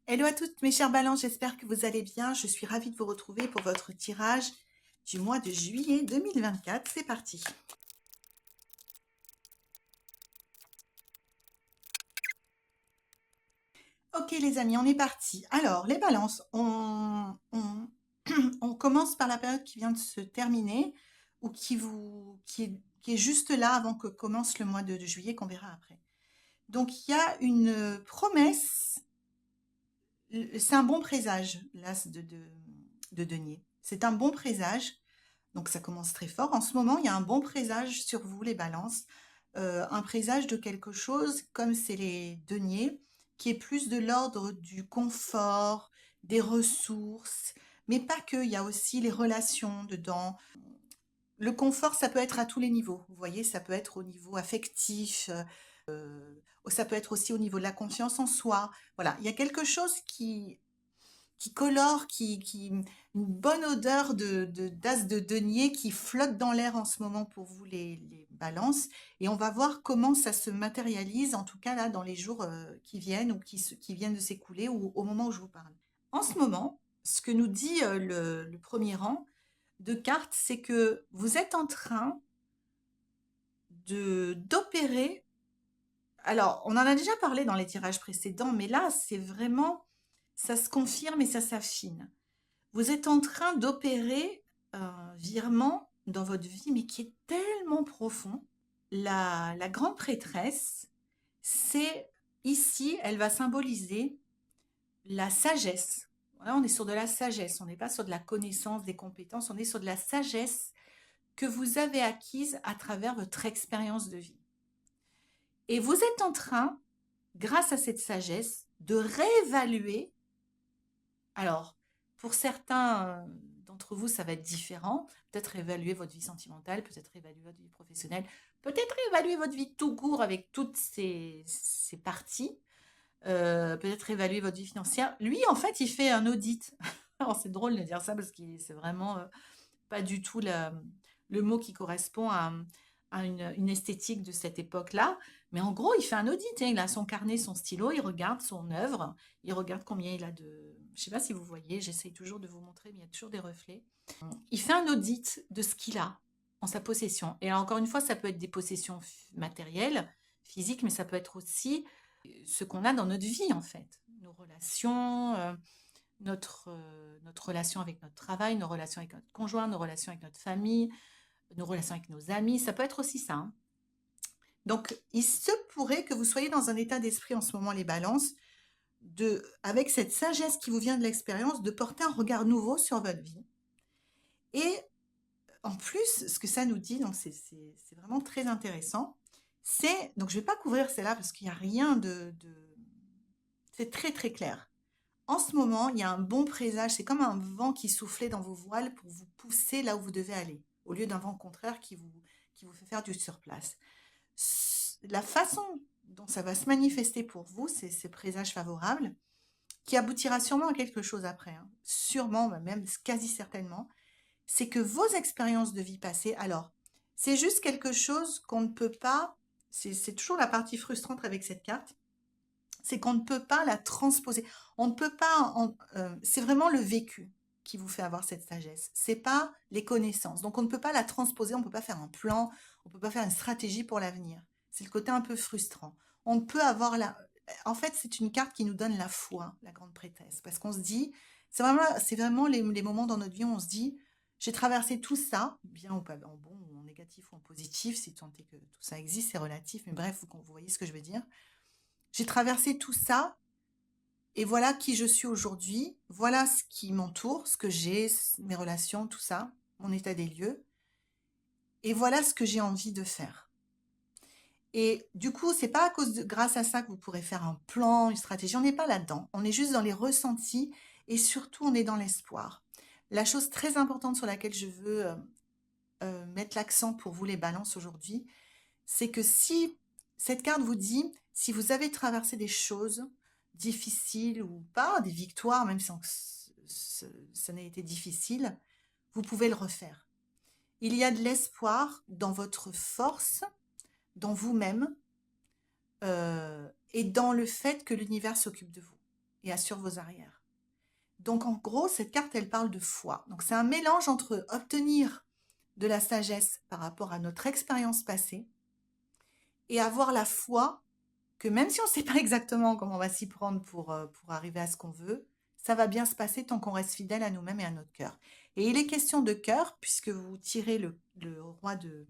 Hello à toutes mes chères balances, j'espère que vous allez bien. Je suis ravie de vous retrouver pour votre tirage du mois de juillet 2024. C'est parti. Ok les amis, on est parti. Alors les balances, on commence par la période qui vient de se terminer ou qui est juste là avant que commence le mois de juillet qu'on verra après. Donc il y a une promesse, c'est un bon présage, l'as de denier. C'est un bon présage. Donc ça commence très fort. En ce moment, il y a un bon présage sur vous, les balances. Un présage de quelque chose, comme c'est les deniers, qui est plus de l'ordre du confort, des ressources, mais pas que, il y a aussi les relations dedans. Le confort, ça peut être à tous les niveaux. Vous voyez, ça peut être au niveau affectif, ça peut être aussi au niveau de la confiance en soi. Voilà, il y a quelque chose qui colore, une bonne odeur d'as de denier qui flotte dans l'air en ce moment pour vous les balances. Et on va voir comment ça se matérialise, en tout cas là, dans les jours qui viennent ou qui viennent de s'écouler ou au moment où je vous parle. En ce moment, ce que nous dit le premier rang de cartes, c'est que vous êtes en train d'opérer. Alors, on en a déjà parlé dans les tirages précédents, mais là, c'est vraiment, ça se confirme et ça s'affine. Vous êtes en train d'opérer un virement dans votre vie, mais qui est tellement profond. La grande prêtresse, c'est ici, elle va symboliser la sagesse. Voilà, on est sur de la sagesse, on n'est pas sur de la connaissance, des compétences, on est sur de la sagesse que vous avez acquise à travers votre expérience de vie. Et vous êtes en train, grâce à cette sagesse, de réévaluer. Alors, pour certains d'entre vous, ça va être différent. Peut-être évaluer votre vie sentimentale, peut-être évaluer votre vie professionnelle, peut-être évaluer votre vie tout court avec toutes ces parties, peut-être évaluer votre vie financière. Lui, en fait, il fait un audit. Alors, c'est drôle de dire ça parce que c'est vraiment pas du tout le mot qui correspond à une esthétique de cette époque-là. Mais en gros, il fait un audit, hein. Il a son carnet, son stylo, il regarde son œuvre, il regarde combien il a de... Je ne sais pas si vous voyez, j'essaye toujours de vous montrer, mais il y a toujours des reflets. Il fait un audit de ce qu'il a en sa possession. Et alors, encore une fois, ça peut être des possessions matérielles, physiques, mais ça peut être aussi ce qu'on a dans notre vie, en fait. Nos relations, notre relation avec notre travail, nos relations avec notre conjoint, nos relations avec notre famille, nos relations avec nos amis, ça peut être aussi ça, hein. Donc, il se pourrait que vous soyez dans un état d'esprit en ce moment, les balances, avec cette sagesse qui vous vient de l'expérience, de porter un regard nouveau sur votre vie. Et en plus, ce que ça nous dit, donc c'est vraiment très intéressant, c'est, donc je ne vais pas couvrir celle-là parce qu'il n'y a rien c'est très très clair. En ce moment, il y a un bon présage, c'est comme un vent qui soufflait dans vos voiles pour vous pousser là où vous devez aller, au lieu d'un vent contraire qui vous fait faire du surplace. La façon dont ça va se manifester pour vous, c'est ces présages favorables, qui aboutira sûrement à quelque chose après, hein. Sûrement, même quasi certainement, c'est que vos expériences de vie passée, alors, c'est juste quelque chose qu'on ne peut pas, c'est toujours la partie frustrante avec cette carte, c'est qu'on ne peut pas la transposer. On ne peut pas, c'est vraiment le vécu qui vous fait avoir cette sagesse. C'est pas les connaissances. Donc on ne peut pas la transposer, on ne peut pas faire un plan, on ne peut pas faire une stratégie pour l'avenir. C'est le côté un peu frustrant. On ne peut avoir en fait, c'est une carte qui nous donne la foi, la grande prêtresse, parce qu'on se dit, c'est vraiment les moments dans notre vie où on se dit, j'ai traversé tout ça, bien ou pas, en bon ou en négatif ou en positif, si tant est que tout ça existe, c'est relatif, mais bref, vous voyez ce que je veux dire. J'ai traversé tout ça et voilà qui je suis aujourd'hui. Voilà ce qui m'entoure, ce que j'ai, mes relations, tout ça, mon état des lieux. Et voilà ce que j'ai envie de faire. Et du coup, c'est pas grâce à ça que vous pourrez faire un plan, une stratégie. On n'est pas là-dedans. On est juste dans les ressentis et surtout, on est dans l'espoir. La chose très importante sur laquelle je veux mettre l'accent pour vous les balances aujourd'hui, c'est que si cette carte vous dit, si vous avez traversé des choses difficiles ou pas, des victoires, même si ça n'a été difficile, vous pouvez le refaire. Il y a de l'espoir dans votre force, dans vous-même, et dans le fait que l'univers s'occupe de vous. et assure vos arrières. Donc en gros, cette carte, elle parle de foi. Donc c'est un mélange entre obtenir de la sagesse par rapport à notre expérience passée et avoir la foi que même si on ne sait pas exactement comment on va s'y prendre pour arriver à ce qu'on veut, ça va bien se passer tant qu'on reste fidèle à nous-mêmes et à notre cœur. Et il est question de cœur, puisque vous tirez le roi de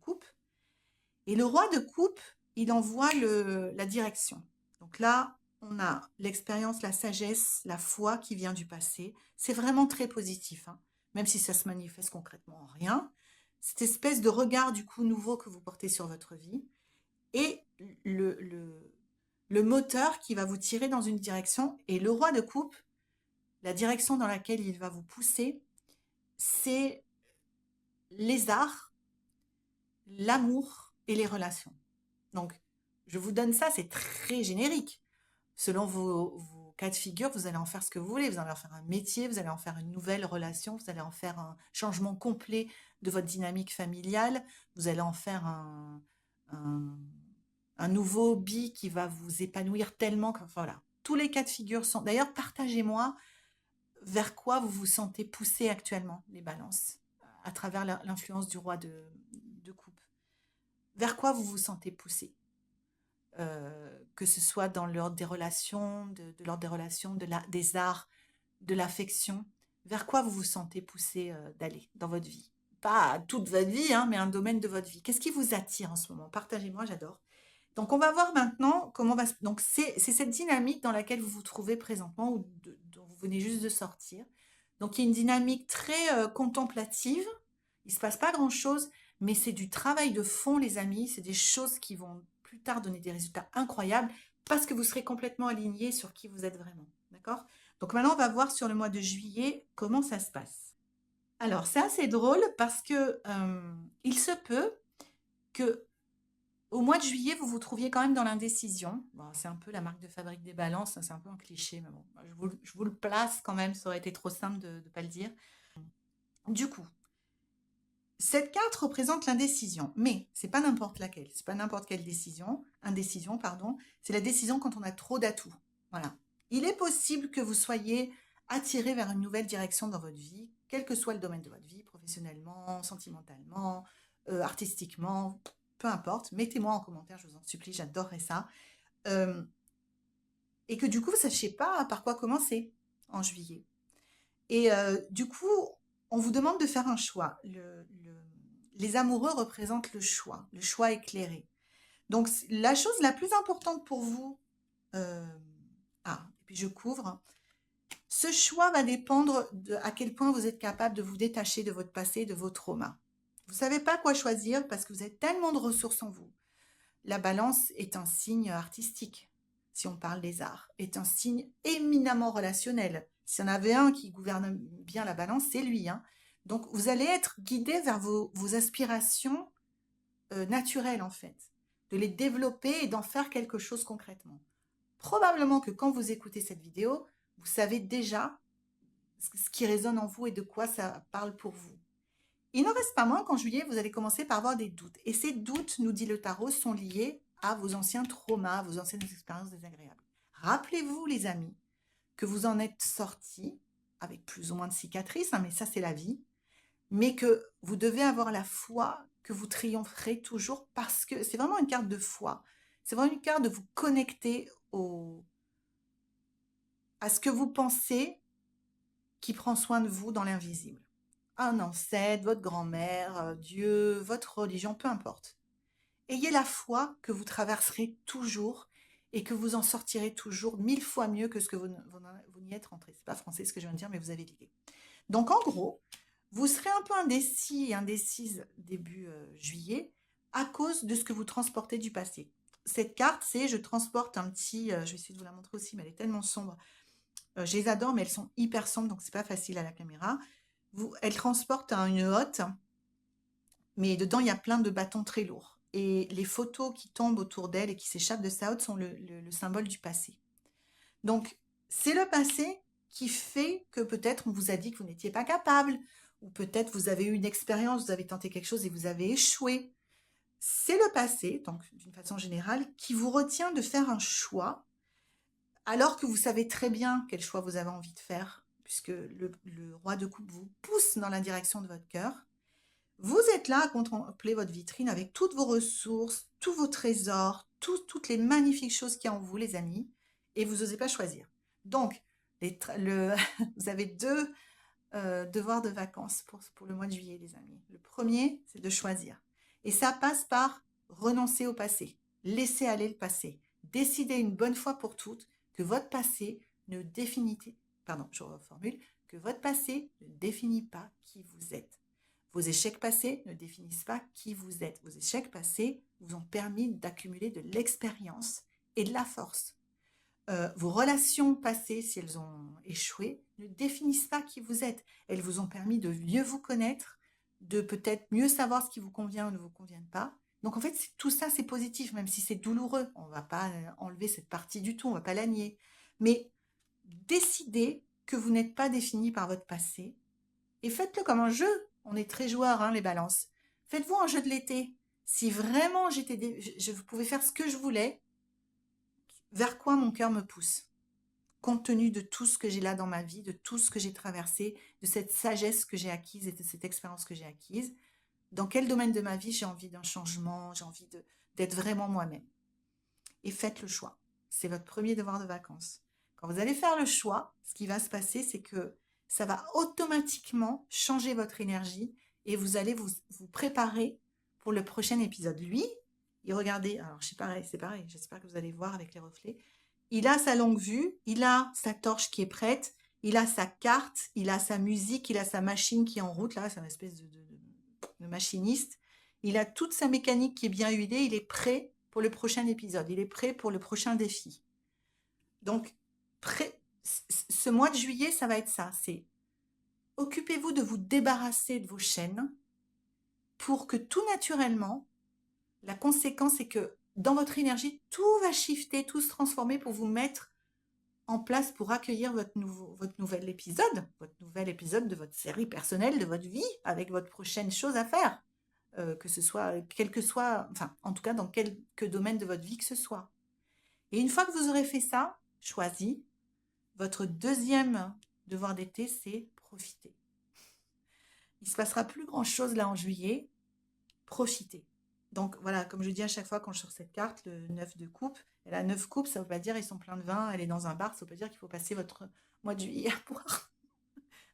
coupe. Et le roi de coupe, il envoie la direction. Donc là, on a l'expérience, la sagesse, la foi qui vient du passé. C'est vraiment très positif, hein, même si ça se manifeste concrètement en rien. Cette espèce de regard du coup nouveau que vous portez sur votre vie et le moteur qui va vous tirer dans une direction. Et le roi de coupe, la direction dans laquelle il va vous pousser, c'est les arts, l'amour et les relations. Donc, je vous donne ça, c'est très générique. Selon vos cas de figure, vous allez en faire ce que vous voulez. Vous allez en faire un métier, vous allez en faire une nouvelle relation, vous allez en faire un changement complet de votre dynamique familiale, vous allez en faire un, un nouveau hobby qui va vous épanouir tellement que, voilà. Tous les cas de figure sont... D'ailleurs, partagez-moi vers quoi vous vous sentez poussé actuellement, les balances, à travers l'influence du roi de coupe. Vers quoi vous vous sentez poussé, que ce soit dans l'ordre des relations, de l'ordre des relations, des arts, de l'affection. Vers quoi vous vous sentez poussé d'aller dans votre vie? Pas toute votre vie, hein, mais un domaine de votre vie. Qu'est-ce qui vous attire en ce moment? Partagez-moi, j'adore. Donc, on va voir maintenant comment va se... Donc, c'est cette dynamique dans laquelle vous vous trouvez présentement ou dont vous venez juste de sortir. Donc, il y a une dynamique très contemplative. Il ne se passe pas grand-chose, mais c'est du travail de fond, les amis. C'est des choses qui vont plus tard donner des résultats incroyables parce que vous serez complètement aligné sur qui vous êtes vraiment. D'accord? Donc, maintenant, on va voir sur le mois de juillet comment ça se passe. Alors, c'est assez drôle parce que il se peut que au mois de juillet, vous vous trouviez quand même dans l'indécision. Bon, c'est un peu la marque de fabrique des balances, hein, c'est un peu un cliché, mais bon, je vous le place quand même, ça aurait été trop simple de ne pas le dire. Du coup, cette carte représente l'indécision, mais c'est pas n'importe laquelle, c'est pas n'importe quelle indécision, pardon, c'est la décision quand on a trop d'atouts. Voilà. Il est possible que vous soyez attiré vers une nouvelle direction dans votre vie, quel que soit le domaine de votre vie, professionnellement, sentimentalement, artistiquement, peu importe, mettez-moi en commentaire, je vous en supplie, j'adorerais ça. Euh, et que du coup, vous ne sachiez pas par quoi commencer en juillet. Et du coup, on vous demande de faire un choix. Les amoureux représentent le choix éclairé. Donc, la chose la plus importante pour vous, et puis je couvre, ce choix va dépendre de à quel point vous êtes capable de vous détacher de votre passé, de vos traumas. Vous ne savez pas quoi choisir parce que vous avez tellement de ressources en vous. La balance est un signe artistique, si on parle des arts, est un signe éminemment relationnel. S'il y en avait un qui gouverne bien la balance, c'est lui, hein. Donc, vous allez être guidé vers vos aspirations naturelles, en fait, de les développer et d'en faire quelque chose concrètement. Probablement que quand vous écoutez cette vidéo, vous savez déjà ce qui résonne en vous et de quoi ça parle pour vous. Il n'en reste pas moins qu'en juillet, vous allez commencer par avoir des doutes. Et ces doutes, nous dit le tarot, sont liés à vos anciens traumas, vos anciennes expériences désagréables. Rappelez-vous, les amis, que vous en êtes sortis avec plus ou moins de cicatrices, hein, mais ça c'est la vie, mais que vous devez avoir la foi que vous triompherez toujours parce que c'est vraiment une carte de foi. C'est vraiment une carte de vous connecter à ce que vous pensez qui prend soin de vous dans l'invisible. Un ancêtre, votre grand-mère, Dieu, votre religion, peu importe. Ayez la foi que vous traverserez toujours et que vous en sortirez toujours 1000 fois mieux que ce que vous n'y êtes rentré. C'est pas français ce que je viens de dire, mais vous avez l'idée. Donc en gros, vous serez un peu indécis et indécise début juillet à cause de ce que vous transportez du passé. Cette carte, c'est je transporte un petit, je vais essayer de vous la montrer aussi, mais elle est tellement sombre. Je les adore, mais elles sont hyper sombres, donc c'est pas facile à la caméra. Elle transporte une hotte, mais dedans, il y a plein de bâtons très lourds. Et les photos qui tombent autour d'elle et qui s'échappent de sa hotte sont le symbole du passé. Donc, c'est le passé qui fait que peut-être on vous a dit que vous n'étiez pas capable, ou peut-être vous avez eu une expérience, vous avez tenté quelque chose et vous avez échoué. C'est le passé, donc d'une façon générale, qui vous retient de faire un choix alors que vous savez très bien quel choix vous avez envie de faire, puisque le roi de coupe vous pousse dans la direction de votre cœur. Vous êtes là à contempler votre vitrine avec toutes vos ressources, tous vos trésors, toutes les magnifiques choses qu'il y a en vous, les amis, et vous n'osez pas choisir. Donc, vous avez deux devoirs de vacances pour le mois de juillet, les amis. Le premier, c'est de choisir. Et ça passe par renoncer au passé, laisser aller le passé, décider une bonne fois pour toutes que votre passé ne définit, pardon, je reformule, que votre passé ne définit pas qui vous êtes. Vos échecs passés ne définissent pas qui vous êtes. Vos échecs passés vous ont permis d'accumuler de l'expérience et de la force. Vos relations passées, si elles ont échoué, ne définissent pas qui vous êtes. Elles vous ont permis de mieux vous connaître, de peut-être mieux savoir ce qui vous convient ou ne vous convient pas. Donc en fait, tout ça, c'est positif, même si c'est douloureux. On ne va pas enlever cette partie du tout, on ne va pas la nier. Mais décidez que vous n'êtes pas défini par votre passé et faites-le comme un jeu. On est très joueurs, hein, les balances. Faites-vous un jeu de l'été. Si vraiment je pouvais faire ce que je voulais, vers quoi mon cœur me pousse, compte tenu de tout ce que j'ai là dans ma vie, de tout ce que j'ai traversé, de cette sagesse que j'ai acquise et de cette expérience que j'ai acquise, dans quel domaine de ma vie j'ai envie d'un changement, j'ai envie d'être vraiment moi-même. Et faites le choix. C'est votre premier devoir de vacances. Quand vous allez faire le choix, ce qui va se passer, c'est que ça va automatiquement changer votre énergie et vous allez vous préparer pour le prochain épisode. Lui, il regardez, alors c'est pareil, j'espère que vous allez voir avec les reflets. Il a sa longue vue, il a sa torche qui est prête, il a sa carte, il a sa musique, il a sa machine qui est en route, là, c'est une espèce de machiniste. Il a toute sa mécanique qui est bien huilée, il est prêt pour le prochain épisode, il est prêt pour le prochain défi. Donc, ce mois de juillet, ça va être ça, c'est occupez-vous de vous débarrasser de vos chaînes pour que tout naturellement, la conséquence est que dans votre énergie, tout va shifter, tout se transformer pour vous mettre en place pour accueillir votre nouvel épisode de votre série personnelle, de votre vie, avec votre prochaine chose à faire, que ce soit, quel que soit, enfin, en tout cas, dans quelque domaine de votre vie que ce soit. Et une fois que vous aurez fait ça, choisi, votre deuxième devoir d'été, c'est profiter. Il ne se passera plus grand-chose là en juillet, profitez. Donc voilà, comme je dis à chaque fois quand je sors cette carte, le 9 de coupe, elle a 9 coupes, ça ne veut pas dire ils sont pleins de vin, elle est dans un bar, ça ne veut pas dire qu'il faut passer votre mois de juillet à boire.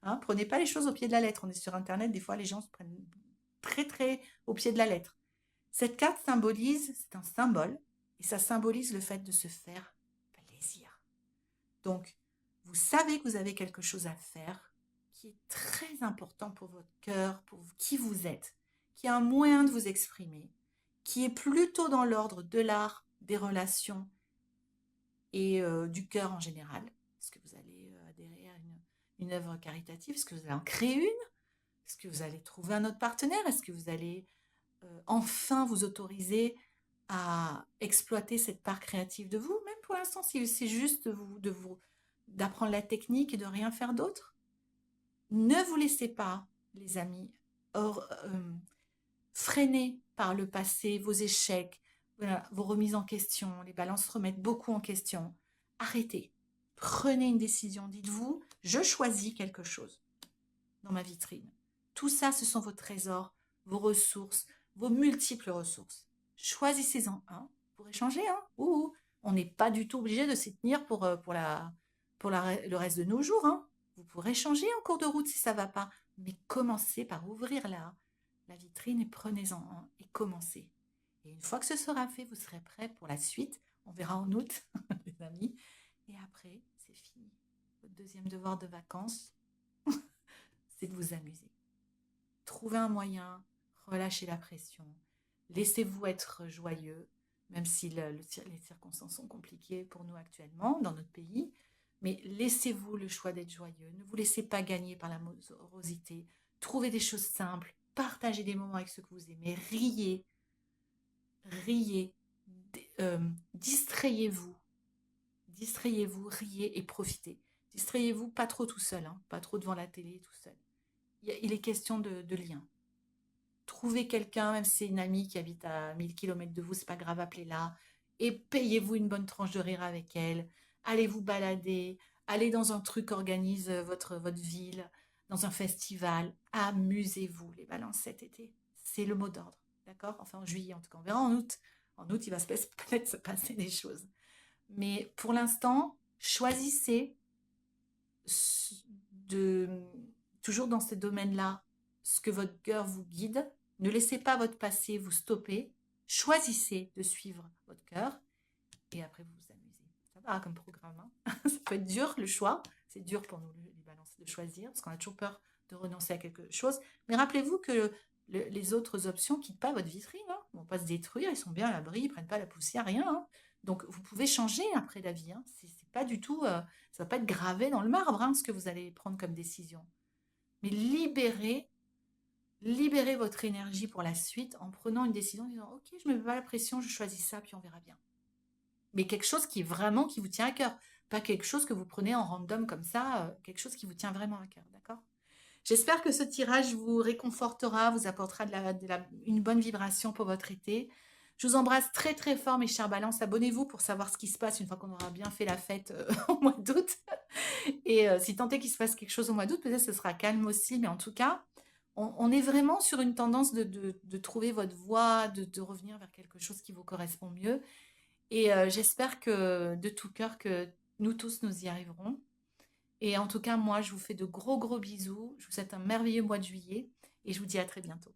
Hein, prenez pas les choses au pied de la lettre. On est sur Internet, des fois les gens se prennent très très au pied de la lettre. Cette carte symbolise, c'est un symbole, et ça symbolise le fait de se faire plaisir. Donc, vous savez que vous avez quelque chose à faire qui est très important pour votre cœur, pour qui vous êtes, qui est un moyen de vous exprimer, qui est plutôt dans l'ordre de l'art, des relations et du cœur en général. Est-ce que vous allez adhérer à une œuvre caritative? Est-ce que vous allez en créer une? Est-ce que vous allez trouver un autre partenaire? Est-ce que vous allez enfin vous autoriser à exploiter cette part créative de vous? Même pour l'instant, si c'est juste d'apprendre la technique et de rien faire d'autre. Ne vous laissez pas, les amis, freiner par le passé, vos échecs, voilà, vos remises en question. Les balances remettent beaucoup en question. Arrêtez. Prenez une décision. Dites-vous, je choisis quelque chose dans ma vitrine. Tout ça, ce sont vos trésors, vos ressources, vos multiples ressources. Choisissez-en un pour échanger. Hein. On n'est pas du tout obligé de s'y tenir pour le reste de nos jours. Hein. Vous pourrez changer en cours de route si ça ne va pas. Mais commencez par ouvrir la vitrine et prenez-en un et commencez. Et une fois que ce sera fait, vous serez prêts pour la suite. On verra en août, les amis. Et après, c'est fini. Votre deuxième devoir de vacances, c'est de vous amuser. Trouvez un moyen, relâchez la pression, laissez-vous être joyeux, même si les circonstances sont compliquées pour nous actuellement dans notre pays, mais laissez-vous le choix d'être joyeux, ne vous laissez pas gagner par la morosité, trouvez des choses simples, partagez des moments avec ceux que vous aimez, riez, distrayez-vous, riez et profitez. Distrayez-vous pas trop tout seul, hein, pas trop devant la télé tout seul. Il est question de lien. Trouvez quelqu'un, même si c'est une amie qui habite à 1000 km de vous, c'est pas grave, appelez-la et payez-vous une bonne tranche de rire avec elle. allez vous balader, allez dans un truc qu'organise votre ville, dans un festival. Amusez-vous, les balances, cet été. C'est le mot d'ordre, d'accord? Enfin, en juillet, en tout cas, on verra en août. En août, il va peut-être se passer des choses. Mais pour l'instant, choisissez de, toujours dans ces domaines-là, ce que votre cœur vous guide. Ne laissez pas votre passé vous stopper. Choisissez de suivre votre cœur et après vous vous amusez. Ça va comme programme, hein. Ça peut être dur le choix. C'est dur pour nous les balances de choisir parce qu'on a toujours peur de renoncer à quelque chose. Mais rappelez-vous que les autres options ne quittent pas votre vitrine. Hein. Ils ne vont pas se détruire. Ils sont bien à l'abri. Ils ne prennent pas la poussière, rien. Hein. Donc vous pouvez changer après la vie. Hein. C'est pas du tout, ça va pas être gravé dans le marbre hein, ce que vous allez prendre comme décision. Mais libérez votre énergie pour la suite en prenant une décision en disant ok, je ne me mets pas la pression, je choisis ça, puis on verra bien. Mais quelque chose qui vraiment qui vous tient à cœur, pas quelque chose que vous prenez en random comme ça, quelque chose qui vous tient vraiment à cœur, d'accord? J'espère que ce tirage vous réconfortera, vous apportera une bonne vibration pour votre été. Je vous embrasse très très fort mes chers balances. Abonnez-vous pour savoir ce qui se passe une fois qu'on aura bien fait la fête au mois d'août. Et si tant est qu'il se passe quelque chose au mois d'août, peut-être ce sera calme aussi, mais en tout cas, on est vraiment sur une tendance de trouver votre voie, de revenir vers quelque chose qui vous correspond mieux. Et j'espère que de tout cœur que nous tous, nous y arriverons. Et en tout cas, moi, je vous fais de gros, gros bisous. Je vous souhaite un merveilleux mois de juillet et je vous dis à très bientôt.